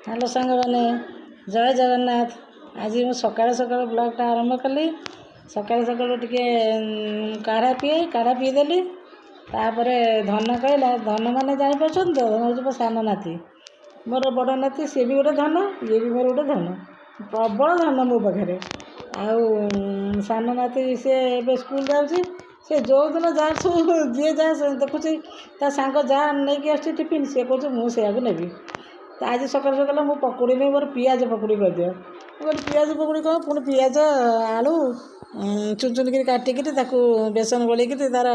Hello सांग मैंने जय जगन्नाथ। आज मैं सकाल सकाल ब्लॉगटा आरंभ कली। सकाल सकाल टिके काढ़ा पीदेली। तापर धन कहला धन मान जापर तो धन हूँ सान नाती मोर बड़ नाती सी भी गोटे धन ये भी मोर गोटे धन प्रबल धन मो पाखे सान नाती सी ए स्कूल जाऊँगी से जो दिन जहाँ सब जी जहाँ देखुची ता सांग जहाँ नहीं आस टिफिन सी कह मुझे नेबी। तो आज सकाल सकाल मुझे पकुड़ी नहीं मोर पियाज पकुड़ी कर दियो। पियाज पकुड़ी कह पुणी पियाज आलू चुन चुन कर काटिक बेसन गोलिक तार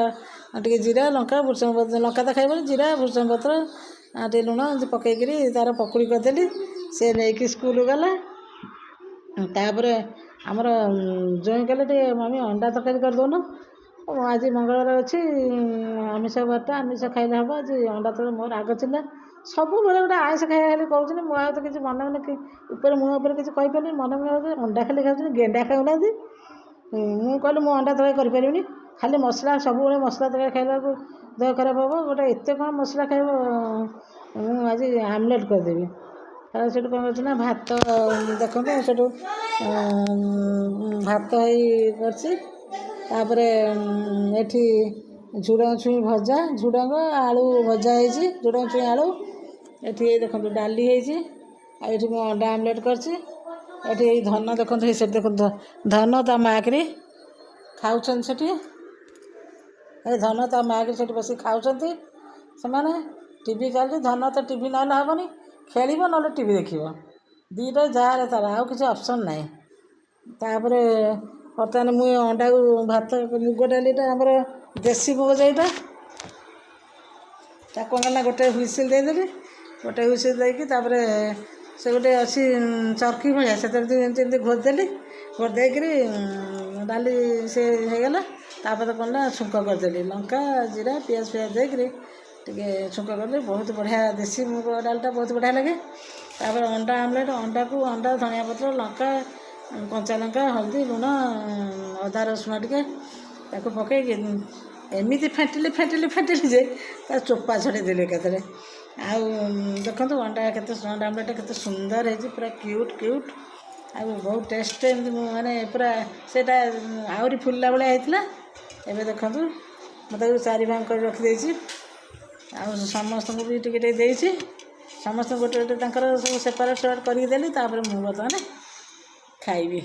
टे जीरा लंका भूषण पत्र लंका तो खाइबनी जीरा भूषण पत्र टे लुण पकईकि तार पकुड़ी करदेली। से नहीं स्कूल गला। तापर आमर जो कहले टे मम्मी अंडा तरकारी कर दौन। आज मंगलवार अच्छी आमिष बारटा आमिष खाइले हम। आज अंडा तरकारी मोर आग था सब बेले गोटे आइस खाया खाली कहते मुझे तो किसी मन मन ऊपर मुँह उपर किसी कहीपरि मन मन अंडा खाली खाऊँ गेंडा खाऊना मुझे कहली मुझे अंडा तरकारी करें खाली मसला सब मसला तरकारी खाइला देह खराब हम गोटे एत कौन मसला खाइब मुझे आमलेट करदेवी। तार से कौन कर भात देखो से भात कर झुड़ंग छुई भजा झुड़ंग आलू भजा है झुड़ंग छुई आलू ये देखो डाली है अंडा आमलेट कर धन देखो देखो धन ता माँ करी खाऊन से धन ता माँ करी से बस खाऊँ से टीवी चलती धन तो टीवी ना हेनी खेल ना टीवी देख दीटा जार तार आउ कि ऑप्शन ना। तापर बर्तमान मुझे अंडा को भात मुग डालीटा आमर देसी मुग जाइटा कौन गोटे हुइसिल देदेली गोटे हुइसिल देकी से गोटे अच्छी चरकी भाया से घोदेली घोदेकरी डाली से होगला। तापर कौन छुंक करदेली लंका जीरा पियाज फियाज देकरी टे छुंक कर बहुत बढ़िया देसी मुग डालटा बहुत बढ़िया लगे। तापर अंडा आमलेट अंडा को अंडा धनिया पत्र लंका कंचा लंका हल्दी लुण अदा रसुण टे पकईकि एमती फेंटिली फेंटिली फेंटिली जे तार चोपा छड़ेदेली एकाथरे देखो अंडा के अंडा आमलेट के सुंदर है पूरा क्यूट क्यूट आ बहुत टेस्ट माने पूरा से आहरी फुलला भाया होता। एवं देखो मतलब चारि भाग कर रखिदे समस्त भी टे समस्त गोटे गोटे सब सेपारेट सेपारेट करदेली। मुझे बर्तमान खाइबी।